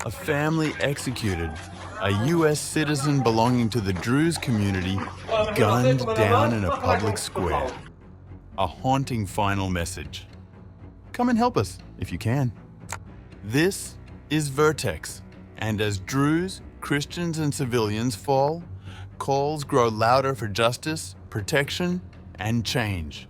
A family executed, a US citizen belonging to the Druze community gunned down in a public square. A haunting final message. Come and help us, if you can. This is VERTEX, and as Druze, Christians and civilians fall, calls grow louder for justice, protection, and change.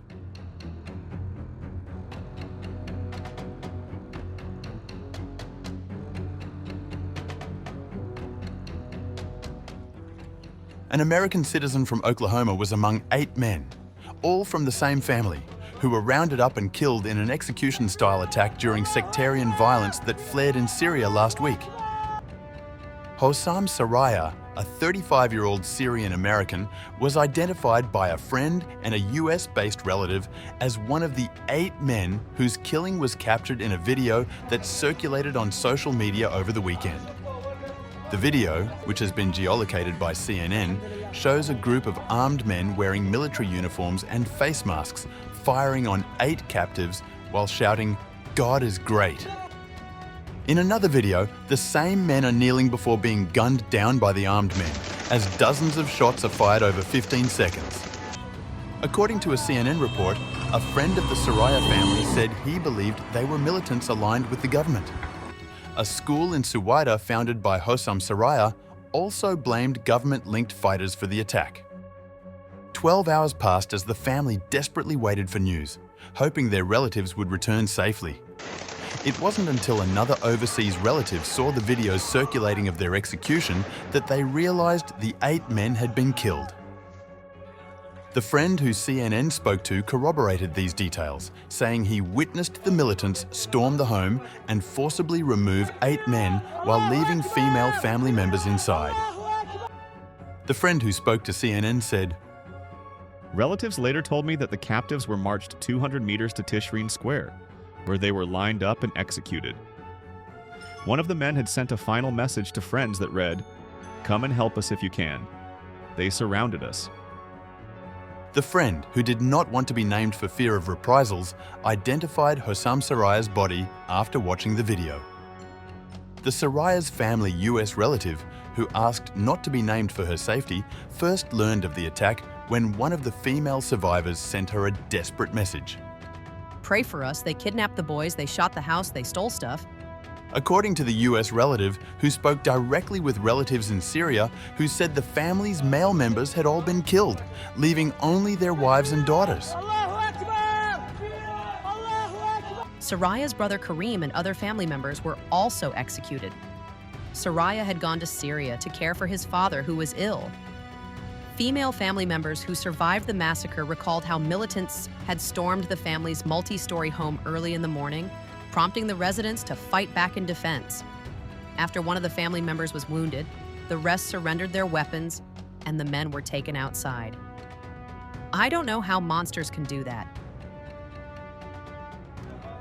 An American citizen from Oklahoma was among 8 men, all from the same family, who were rounded up and killed in an execution-style attack during sectarian violence that flared in Syria last week. Hosam Saraya, a 35-year-old Syrian American, was identified by a friend and a US-based relative as one of the 8 men whose killing was captured in a video that circulated on social media over the weekend. The video, which has been geolocated by CNN, shows a group of armed men wearing military uniforms and face masks, firing on 8 captives while shouting, "God is great." In another video, the same men are kneeling before being gunned down by the armed men, as dozens of shots are fired over 15 seconds. According to a CNN report, a friend of the Saraya family said he believed they were militants aligned with the government. A school in Suwayda founded by Hosam Saraya also blamed government-linked fighters for the attack. 12 hours passed as the family desperately waited for news, hoping their relatives would return safely. It wasn't until another overseas relative saw the videos circulating of their execution that they realized the 8 men had been killed. The friend who CNN spoke to corroborated these details, saying he witnessed the militants storm the home and forcibly remove 8 men while leaving female family members inside. The friend who spoke to CNN said, "Relatives later told me that the captives were marched 200 meters to Tishreen Square, where they were lined up and executed. One of the men had sent a final message to friends that read, 'Come and help us if you can. They surrounded us.'" The friend, who did not want to be named for fear of reprisals, identified Hosam Saraya's body after watching the video. The Saraya's family US relative, who asked not to be named for her safety, first learned of the attack when one of the female survivors sent her a desperate message. "Pray for us. They kidnapped the boys, they shot the house, they stole stuff." According to the US relative, who spoke directly with relatives in Syria, who said the family's male members had all been killed, leaving only their wives and daughters. Saraya's brother Kareem and other family members were also executed. Saraya had gone to Syria to care for his father, who was ill. Female family members who survived the massacre recalled how militants had stormed the family's multi-story home early in the morning, prompting the residents to fight back in defense. After one of the family members was wounded, the rest surrendered their weapons and the men were taken outside. I don't know how monsters can do that.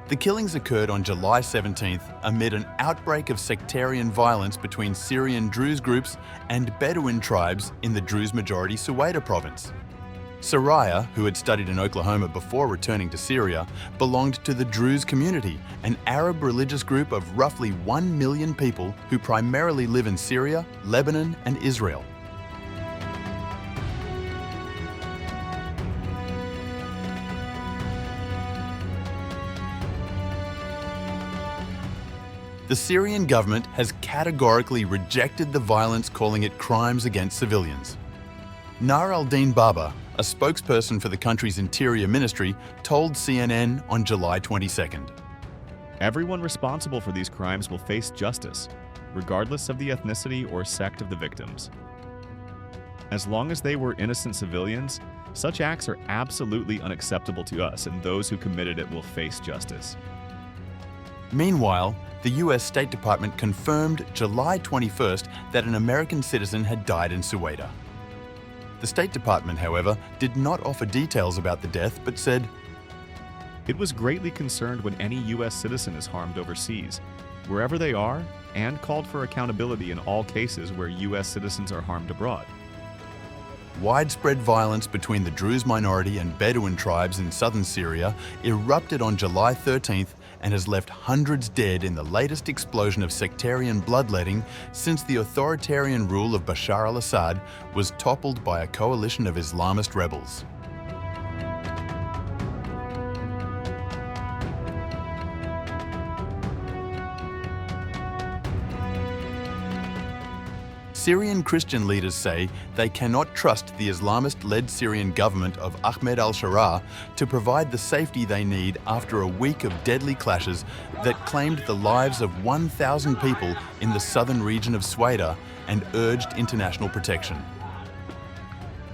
The killings occurred on July 17th amid an outbreak of sectarian violence between Syrian Druze groups and Bedouin tribes in the Druze-majority Suwayda province. Saraya, who had studied in Oklahoma before returning to Syria, belonged to the Druze community, an Arab religious group of roughly 1 million people who primarily live in Syria, Lebanon, and Israel. The Syrian government has categorically rejected the violence, calling it crimes against civilians. Nar al-Din Baba, a spokesperson for the country's interior ministry, told CNN on July 22nd. "Everyone responsible for these crimes will face justice, regardless of the ethnicity or sect of the victims. As long as they were innocent civilians, such acts are absolutely unacceptable to us, and those who committed it will face justice." Meanwhile, the US State Department confirmed July 21st that an American citizen had died in Suwayda. The State Department, however, did not offer details about the death, but said, "It was greatly concerned when any U.S. citizen is harmed overseas, wherever they are, and called for accountability in all cases where U.S. citizens are harmed abroad." Widespread violence between the Druze minority and Bedouin tribes in southern Syria erupted on July 13th and has left hundreds dead in the latest explosion of sectarian bloodletting since the authoritarian rule of Bashar al-Assad was toppled by a coalition of Islamist rebels. Syrian Christian leaders say they cannot trust the Islamist-led Syrian government of Ahmed al-Sharaa to provide the safety they need after a week of deadly clashes that claimed the lives of 1,000 people in the southern region of Suwayda and urged international protection.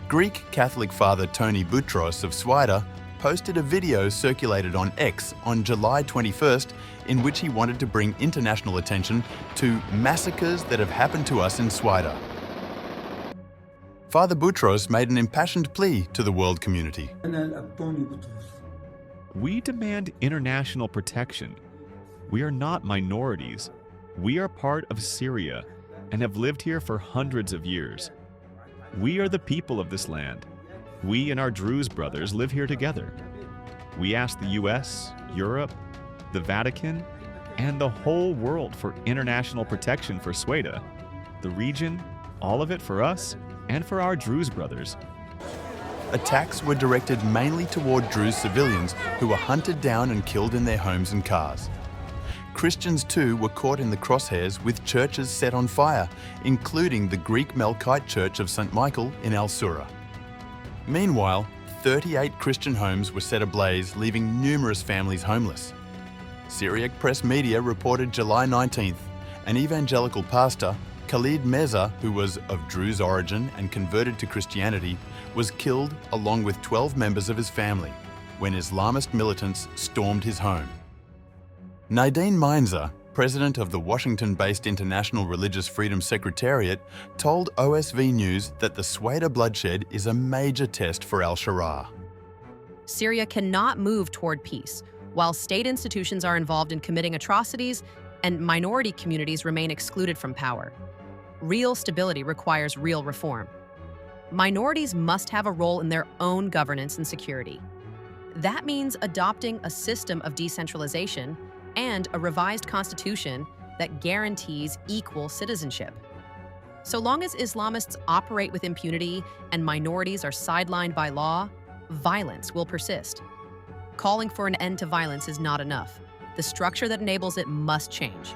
Greek Catholic Father Toni Butros of Suwayda posted a video circulated on X on July 21st in which he wanted to bring international attention to massacres that have happened to us in Suwayda. Father Butros made an impassioned plea to the world community. We demand international protection. We are not minorities. We are part of Syria and have lived here for hundreds of years. We are the people of this land. We and our Druze brothers live here together. We ask the US, Europe, the Vatican, and the whole world for international protection for Suwayda, the region, all of it for us and for our Druze brothers. Attacks were directed mainly toward Druze civilians who were hunted down and killed in their homes and cars. Christians too were caught in the crosshairs with churches set on fire, including the Greek Melkite Church of St. Michael in Al-Sura. Meanwhile, 38 Christian homes were set ablaze, leaving numerous families homeless. Syriac press media reported July 19th, an evangelical pastor, Khalid Meza, who was of Druze origin and converted to Christianity, was killed along with 12 members of his family when Islamist militants stormed his home. Nadine Meinzer, president of the Washington-based International Religious Freedom Secretariat, told OSV News that the Suwayda bloodshed is a major test for al-Sharaa. Syria cannot move toward peace, while state institutions are involved in committing atrocities and minority communities remain excluded from power. Real stability requires real reform. Minorities must have a role in their own governance and security. That means adopting a system of decentralization and a revised constitution that guarantees equal citizenship. So long as Islamists operate with impunity and minorities are sidelined by law, violence will persist. Calling for an end to violence is not enough. The structure that enables it must change.